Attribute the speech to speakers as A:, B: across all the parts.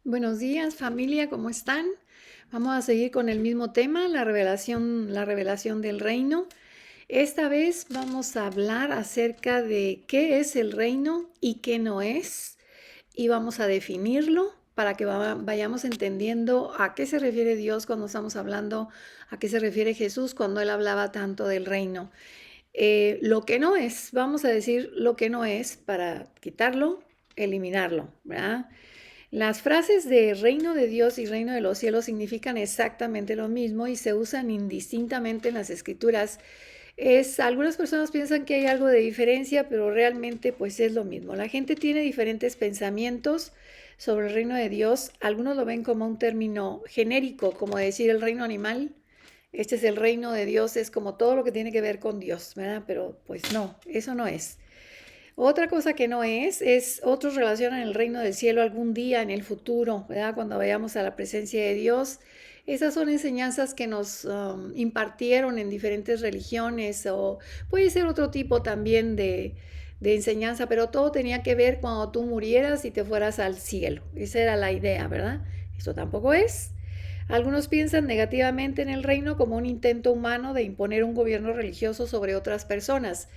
A: Buenos días, familia, ¿cómo están? Vamos a seguir con el mismo tema, la revelación del reino. Esta vez vamos a hablar acerca de qué es el reino y qué no es, y vamos a definirlo para que vayamos entendiendo a qué se refiere Dios cuando estamos hablando, a qué se refiere Jesús cuando Él hablaba tanto del reino. Lo que no es, vamos a decir lo que no es para quitarlo, eliminarlo, ¿verdad? Las frases de reino de Dios y reino de los cielos significan exactamente lo mismo y se usan indistintamente en las escrituras. Algunas personas piensan que hay algo de diferencia, pero realmente pues es lo mismo. La gente tiene diferentes pensamientos sobre el reino de Dios. Algunos lo ven como un término genérico, como decir el reino animal. Este es el reino de Dios, es como todo lo que tiene que ver con Dios, ¿verdad? Pero pues no, eso no es. Otra cosa que no es otros relacionan el reino del cielo algún día en el futuro, ¿verdad? Cuando vayamos a la presencia de Dios. Esas son enseñanzas que nos impartieron en diferentes religiones o puede ser otro tipo también de enseñanza, pero todo tenía que ver cuando tú murieras y te fueras al cielo. Esa era la idea, ¿verdad? Eso tampoco es. Algunos piensan negativamente en el reino como un intento humano de imponer un gobierno religioso sobre otras personas.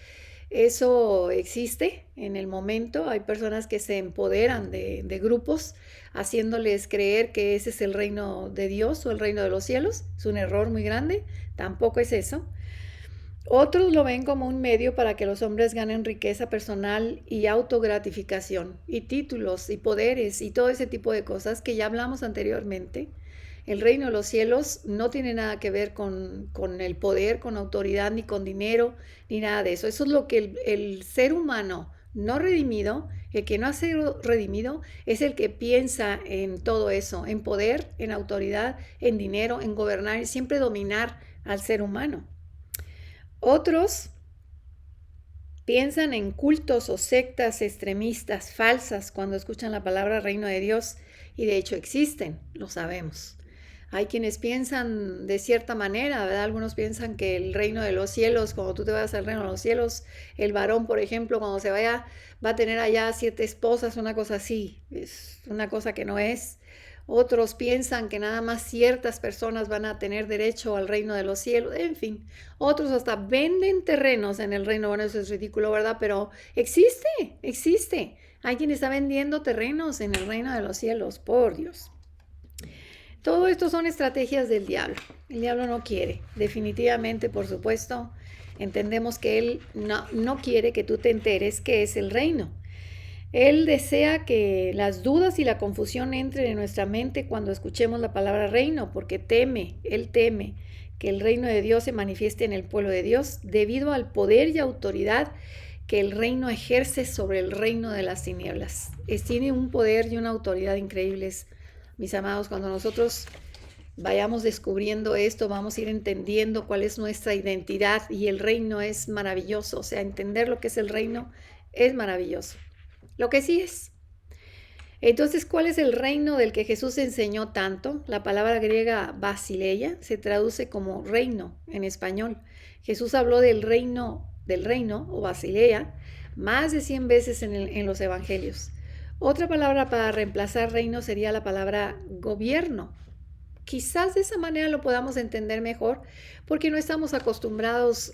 A: Eso existe en el momento. Hay personas que se empoderan de grupos haciéndoles creer que ese es el reino de Dios o el reino de los cielos. Es un error muy grande. Tampoco es eso. Otros lo ven como un medio para que los hombres ganen riqueza personal y autogratificación y títulos y poderes y todo ese tipo de cosas que ya hablamos anteriormente. El reino de los cielos no tiene nada que ver con el poder, con autoridad, ni con dinero, ni nada de eso. Eso es lo que el ser humano no redimido, el que no ha sido redimido, es el que piensa en todo eso, en poder, en autoridad, en dinero, en gobernar y siempre dominar al ser humano. Otros piensan en cultos o sectas extremistas falsas cuando escuchan la palabra reino de Dios y de hecho existen, lo sabemos. Hay quienes piensan de cierta manera, ¿verdad? Algunos piensan que el reino de los cielos, cuando tú te vas al reino de los cielos, el varón, por ejemplo, cuando se vaya, va a tener allá 7 esposas, una cosa así. Es una cosa que no es. Otros piensan que nada más ciertas personas van a tener derecho al reino de los cielos, en fin. Otros hasta venden terrenos en el reino. Bueno, eso es ridículo, ¿verdad? Pero existe, existe. Hay quien está vendiendo terrenos en el reino de los cielos, por Dios. Todo esto son estrategias del diablo. El diablo no quiere, definitivamente, por supuesto. Entendemos que él no quiere que tú te enteres qué es el reino. Él desea que las dudas y la confusión entren en nuestra mente cuando escuchemos la palabra reino, porque él teme que el reino de Dios se manifieste en el pueblo de Dios debido al poder y autoridad que el reino ejerce sobre el reino de las tinieblas. Tiene un poder y una autoridad increíbles, mis amados. Cuando nosotros vayamos descubriendo esto, vamos a ir entendiendo cuál es nuestra identidad y el reino es maravilloso. O sea, entender lo que es el reino es maravilloso. Lo que sí es. Entonces, ¿cuál es el reino del que Jesús enseñó tanto? La palabra griega basileia se traduce como reino en español. Jesús habló del reino o basileia más de 100 veces en los evangelios. Otra palabra para reemplazar reino sería la palabra gobierno. Quizás de esa manera lo podamos entender mejor porque no estamos acostumbrados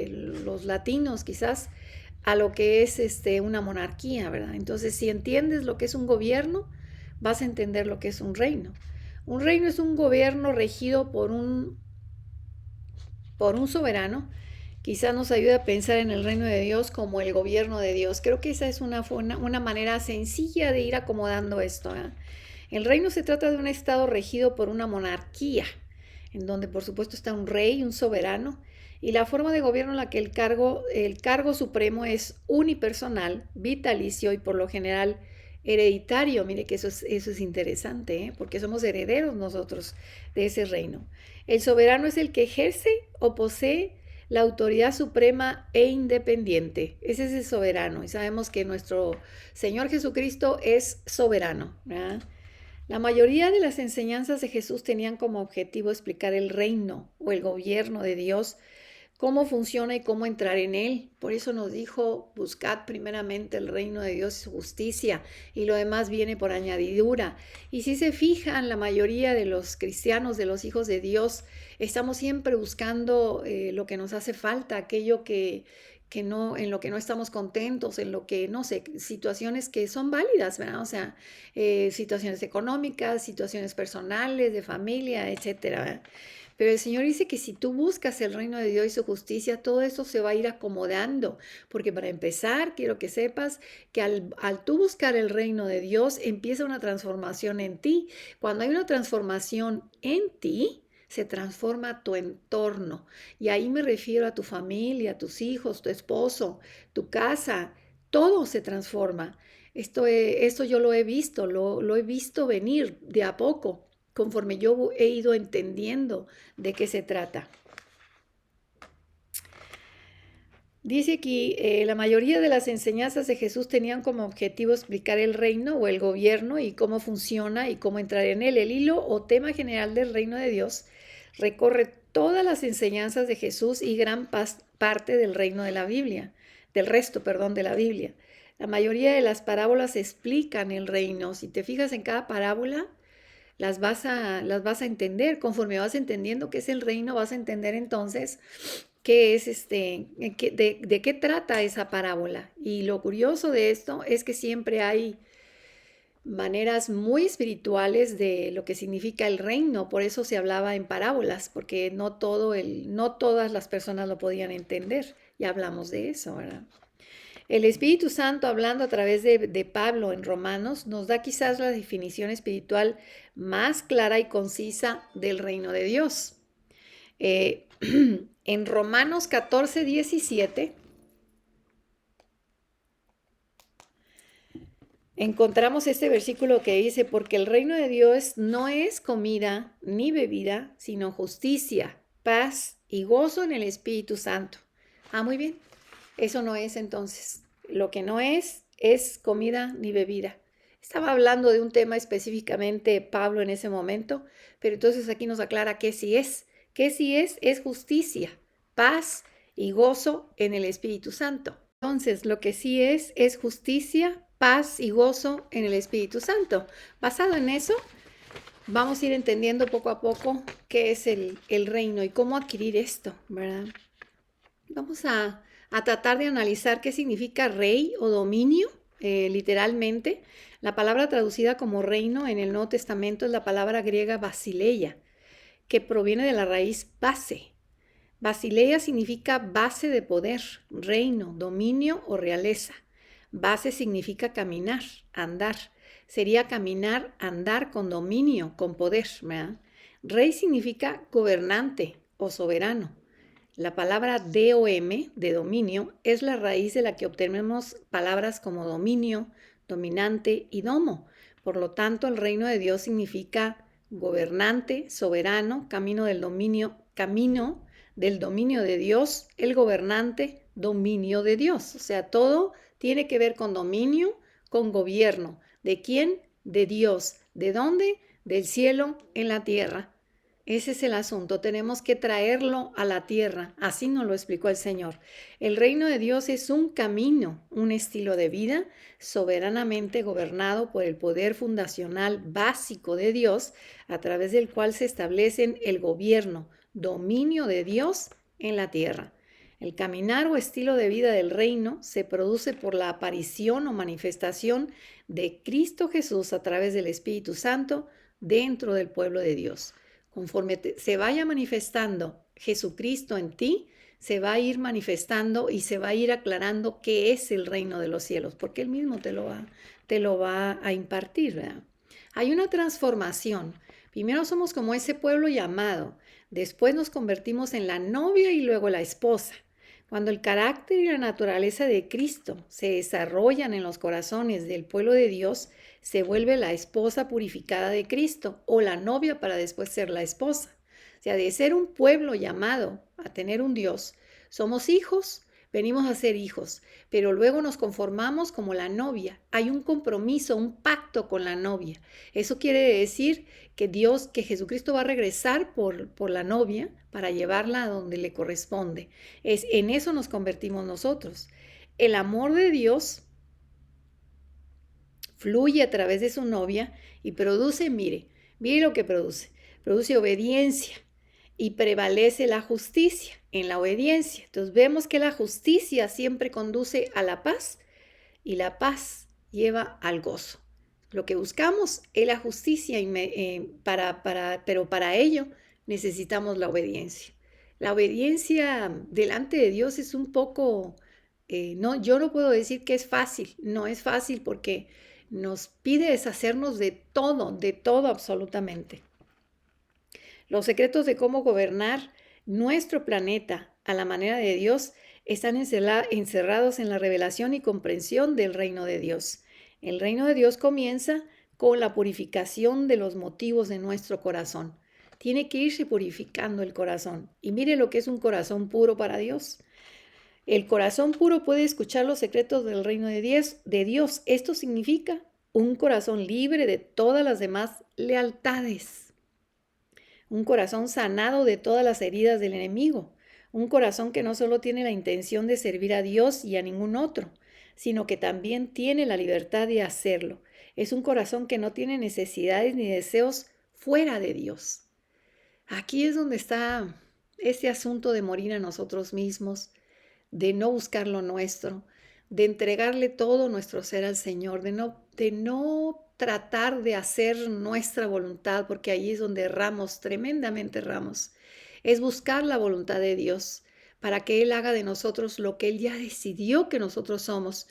A: los latinos quizás a lo que es una monarquía, ¿verdad? Entonces, si entiendes lo que es un gobierno, vas a entender lo que es un reino. Un reino es un gobierno regido por un soberano. Quizás nos ayude a pensar en el reino de Dios como el gobierno de Dios. Creo que esa es una manera sencilla de ir acomodando esto, ¿eh? El reino se trata de un estado regido por una monarquía, en donde por supuesto está un rey, un soberano, y la forma de gobierno en la que el cargo supremo es unipersonal, vitalicio y por lo general hereditario. Mire que eso es interesante, ¿eh? Porque somos herederos nosotros de ese reino. El soberano es el que ejerce o posee la autoridad suprema e independiente. Ese es el soberano y sabemos que nuestro Señor Jesucristo es soberano, ¿verdad? La mayoría de las enseñanzas de Jesús tenían como objetivo explicar el reino o el gobierno de Dios cómo funciona y cómo entrar en él. Por eso nos dijo, buscad primeramente el reino de Dios y su justicia, y lo demás viene por añadidura. Y si se fijan, la mayoría de los cristianos, de los hijos de Dios, estamos siempre buscando lo que nos hace falta, aquello que no, en lo que no estamos contentos, en lo que, no sé, situaciones que son válidas, ¿verdad? O sea, situaciones económicas, situaciones personales, de familia, etcétera, ¿verdad? Pero el Señor dice que si tú buscas el reino de Dios y su justicia, todo eso se va a ir acomodando. Porque para empezar, quiero que sepas que al tú buscar el reino de Dios, empieza una transformación en ti. Cuando hay una transformación en ti, se transforma tu entorno. Y ahí me refiero a tu familia, tus hijos, tu esposo, tu casa. Todo se transforma. Esto yo lo he visto, lo he visto venir de a poco conforme yo he ido entendiendo de qué se trata. Dice aquí, la mayoría de las enseñanzas de Jesús tenían como objetivo explicar el reino o el gobierno y cómo funciona y cómo entrar en él. El hilo o tema general del reino de Dios recorre todas las enseñanzas de Jesús y gran parte del reino de la Biblia, del resto, perdón, de la Biblia. La mayoría de las parábolas explican el reino. Si te fijas en cada parábola, las vas a entender. Conforme vas entendiendo qué es el reino, vas a entender entonces qué es de qué trata esa parábola. Y lo curioso de esto es que siempre hay maneras muy espirituales de lo que significa el reino. Por eso se hablaba en parábolas, porque no todas las personas lo podían entender. Ya hablamos de eso, ¿verdad? El Espíritu Santo, hablando a través de Pablo en Romanos, nos da quizás la definición espiritual más clara y concisa del reino de Dios. En Romanos 14, 17, encontramos este versículo que dice, porque el reino de Dios no es comida ni bebida, sino justicia, paz y gozo en el Espíritu Santo. Muy bien. Eso no es entonces. Lo que no es comida ni bebida. Estaba hablando de un tema específicamente Pablo en ese momento, pero entonces aquí nos aclara qué sí es. ¿Qué sí es justicia, paz y gozo en el Espíritu Santo? Entonces, lo que sí es justicia, paz y gozo en el Espíritu Santo. Basado en eso, vamos a ir entendiendo poco a poco qué es el reino y cómo adquirir esto, ¿verdad? Vamos a tratar de analizar qué significa rey o dominio, literalmente. La palabra traducida como reino en el Nuevo Testamento es la palabra griega basileia, que proviene de la raíz base. Basileia significa base de poder, reino, dominio o realeza. Base significa caminar, andar. Sería caminar, andar con dominio, con poder, ¿verdad? Rey significa gobernante o soberano. La palabra DOM, de dominio, es la raíz de la que obtenemos palabras como dominio, dominante y domo. Por lo tanto, el reino de Dios significa gobernante, soberano, camino del dominio de Dios, el gobernante, dominio de Dios. O sea, todo tiene que ver con dominio, con gobierno. ¿De quién? De Dios. ¿De dónde? Del cielo en la tierra. Ese es el asunto, tenemos que traerlo a la tierra, así nos lo explicó el Señor. El reino de Dios es un camino, un estilo de vida soberanamente gobernado por el poder fundacional básico de Dios, a través del cual se establecen el gobierno, dominio de Dios en la tierra. El caminar o estilo de vida del reino se produce por la aparición o manifestación de Cristo Jesús a través del Espíritu Santo dentro del pueblo de Dios. Conforme se vaya manifestando Jesucristo en ti, se va a ir manifestando y se va a ir aclarando qué es el reino de los cielos, porque Él mismo te lo va a impartir, ¿verdad? Hay una transformación. Primero somos como ese pueblo llamado, después nos convertimos en la novia y luego la esposa. Cuando el carácter y la naturaleza de Cristo se desarrollan en los corazones del pueblo de Dios, se vuelve la esposa purificada de Cristo o la novia para después ser la esposa. O sea, de ser un pueblo llamado a tener un Dios, somos hijos, venimos a ser hijos, pero luego nos conformamos como la novia. Hay un compromiso, un pacto con la novia. Eso quiere decir que que Jesucristo va a regresar por la novia para llevarla a donde le corresponde. En eso nos convertimos nosotros. El amor de Dios fluye a través de su novia y produce, mire lo que produce. Produce obediencia y prevalece la justicia en la obediencia. Entonces vemos que la justicia siempre conduce a la paz y la paz lleva al gozo. Lo que buscamos es la justicia, pero para ello necesitamos la obediencia. La obediencia delante de Dios es un poco, no, yo no puedo decir que es fácil, no es fácil porque nos pide deshacernos de todo absolutamente. Los secretos de cómo gobernar nuestro planeta a la manera de Dios están encerrados en la revelación y comprensión del reino de Dios. El reino de Dios comienza con la purificación de los motivos de nuestro corazón. Tiene que irse purificando el corazón. Y mire lo que es un corazón puro para Dios. El corazón puro puede escuchar los secretos del reino de Dios. Esto significa un corazón libre de todas las demás lealtades. Un corazón sanado de todas las heridas del enemigo. Un corazón que no solo tiene la intención de servir a Dios y a ningún otro, sino que también tiene la libertad de hacerlo. Es un corazón que no tiene necesidades ni deseos fuera de Dios. Aquí es donde está este asunto de morir a nosotros mismos, de no buscar lo nuestro, de entregarle todo nuestro ser al Señor, de no tratar de hacer nuestra voluntad, porque ahí es donde erramos, tremendamente erramos. Es buscar la voluntad de Dios para que Él haga de nosotros lo que Él ya decidió que nosotros somos.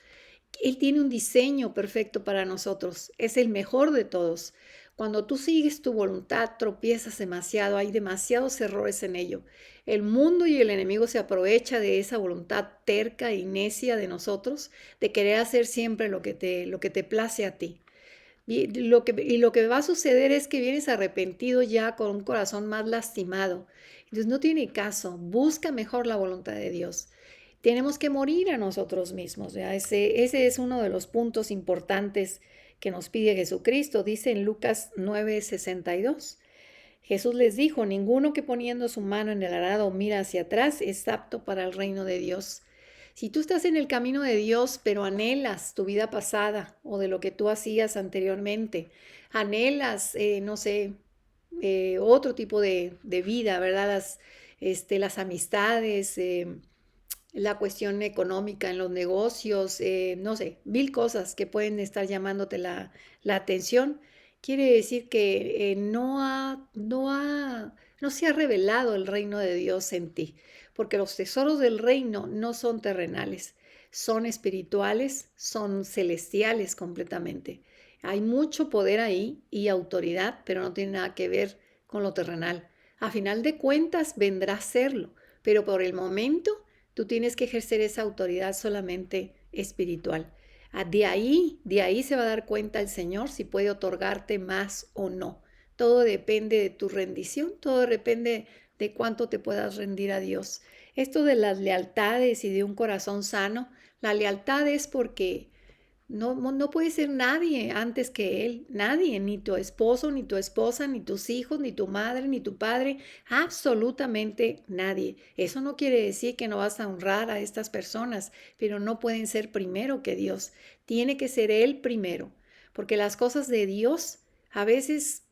A: Él tiene un diseño perfecto para nosotros, es el mejor de todos. Cuando tú sigues tu voluntad, tropiezas demasiado, hay demasiados errores en ello. El mundo y el enemigo se aprovecha de esa voluntad terca y necia de nosotros, de querer hacer siempre lo que te place a ti. Y lo que va a suceder es que vienes arrepentido ya con un corazón más lastimado. Entonces no tiene caso, busca mejor la voluntad de Dios. Tenemos que morir a nosotros mismos. ¿Ya? Ese es uno de los puntos importantes que nos pide Jesucristo. Dice en Lucas 9:62. Jesús les dijo, ninguno que poniendo su mano en el arado mira hacia atrás es apto para el reino de Dios. Si tú estás en el camino de Dios, pero anhelas tu vida pasada o de lo que tú hacías anteriormente, anhelas, no sé, otro tipo de vida, ¿verdad? Las amistades, la cuestión económica en los negocios, no sé, mil cosas que pueden estar llamándote la atención. Quiere decir que no se ha revelado el reino de Dios en ti, porque los tesoros del reino no son terrenales, son espirituales, son celestiales completamente. Hay mucho poder ahí y autoridad, pero no tiene nada que ver con lo terrenal. A final de cuentas vendrá a serlo, pero por el momento tú tienes que ejercer esa autoridad solamente espiritual. De ahí se va a dar cuenta el Señor si puede otorgarte más o no. Todo depende de tu rendición, todo depende de cuánto te puedas rendir a Dios. Esto de las lealtades y de un corazón sano, la lealtad es porque no puede ser nadie antes que Él, nadie, ni tu esposo, ni tu esposa, ni tus hijos, ni tu madre, ni tu padre, absolutamente nadie. Eso no quiere decir que no vas a honrar a estas personas, pero no pueden ser primero que Dios. Tiene que ser Él primero, porque las cosas de Dios a veces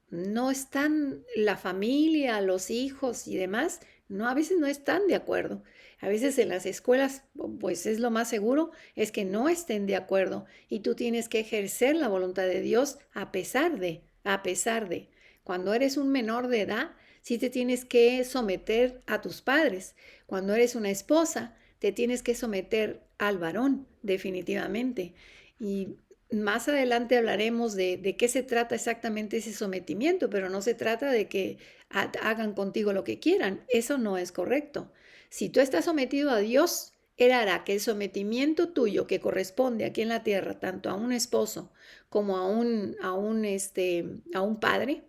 A: no están, la familia, los hijos y demás, no, a veces no están de acuerdo. A veces en las escuelas, pues es lo más seguro, es que no estén de acuerdo y tú tienes que ejercer la voluntad de Dios a pesar de. Cuando eres un menor de edad, sí te tienes que someter a tus padres. Cuando eres una esposa, te tienes que someter al varón, definitivamente. Y más adelante hablaremos de qué se trata exactamente ese sometimiento, pero no se trata de que hagan contigo lo que quieran. Eso no es correcto. Si tú estás sometido a Dios, Él hará que el sometimiento tuyo que corresponde aquí en la tierra, tanto a un esposo como a un padre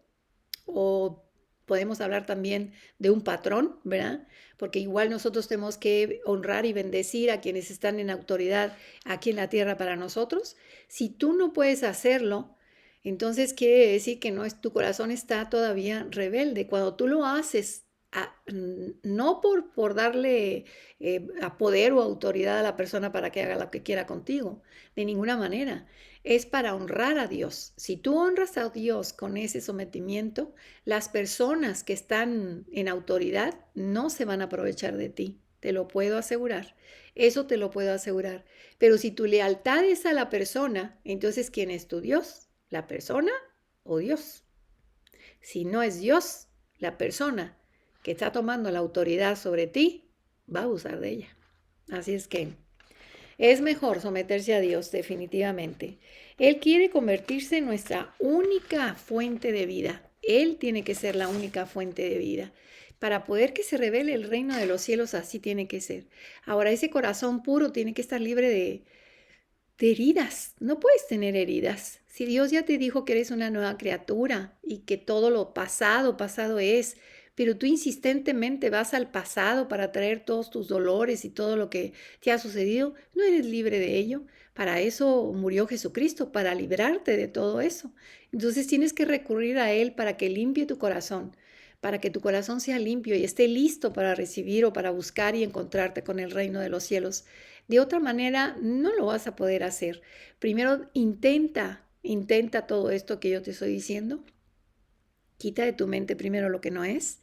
A: o Podemos hablar también de un patrón, ¿verdad? Porque igual nosotros tenemos que honrar y bendecir a quienes están en autoridad aquí en la tierra para nosotros. Si tú no puedes hacerlo, entonces quiere decir que no es, tu corazón está todavía rebelde. Cuando tú lo haces, no por darle a poder o autoridad a la persona para que haga lo que quiera contigo, de ninguna manera. Es para honrar a Dios. Si tú honras a Dios con ese sometimiento, las personas que están en autoridad no se van a aprovechar de ti. Te lo puedo asegurar. Eso te lo puedo asegurar. Pero si tu lealtad es a la persona, entonces ¿quién es tu Dios? ¿La persona o Dios? Si no es Dios, la persona que está tomando la autoridad sobre ti va a abusar de ella. Así es que es mejor someterse a Dios definitivamente. Él quiere convertirse en nuestra única fuente de vida. Él tiene que ser la única fuente de vida. Para poder que se revele el reino de los cielos, así tiene que ser. Ahora, ese corazón puro tiene que estar libre de heridas. No puedes tener heridas. Si Dios ya te dijo que eres una nueva criatura y que todo lo pasado, pasado es, pero tú insistentemente vas al pasado para traer todos tus dolores y todo lo que te ha sucedido, no eres libre de ello. Para eso murió Jesucristo, para librarte de todo eso. Entonces tienes que recurrir a Él para que limpie tu corazón, para que tu corazón sea limpio y esté listo para recibir o para buscar y encontrarte con el reino de los cielos. De otra manera, no lo vas a poder hacer. Primero, intenta todo esto que yo te estoy diciendo. Quita de tu mente primero lo que no es.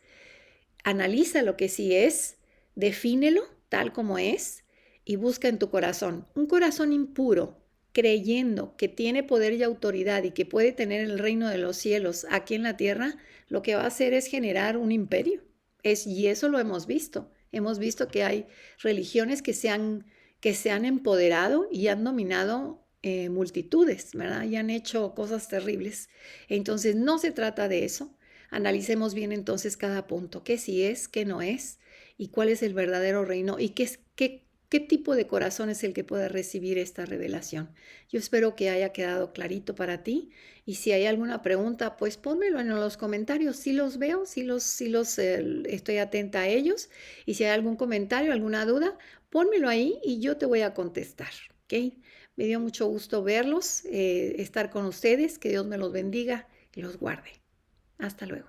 A: Analiza lo que sí es. Defínelo tal como es y busca en tu corazón. Un corazón impuro, creyendo que tiene poder y autoridad y que puede tener el reino de los cielos aquí en la tierra, lo que va a hacer es generar un imperio. Y eso lo hemos visto. Hemos visto que hay religiones que se han empoderado y han dominado multitudes, ¿verdad? Y han hecho cosas terribles. Entonces, no se trata de eso. Analicemos bien entonces cada punto, qué sí es, qué no es, y cuál es el verdadero reino y qué tipo de corazón es el que puede recibir esta revelación. Yo espero que haya quedado clarito para ti y si hay alguna pregunta, pues pónmelo en los comentarios. Si los veo, estoy atenta a ellos y si hay algún comentario, alguna duda, pónmelo ahí y yo te voy a contestar. ¿Ok? Me dio mucho gusto verlos, estar con ustedes, que Dios me los bendiga y los guarde. Hasta luego.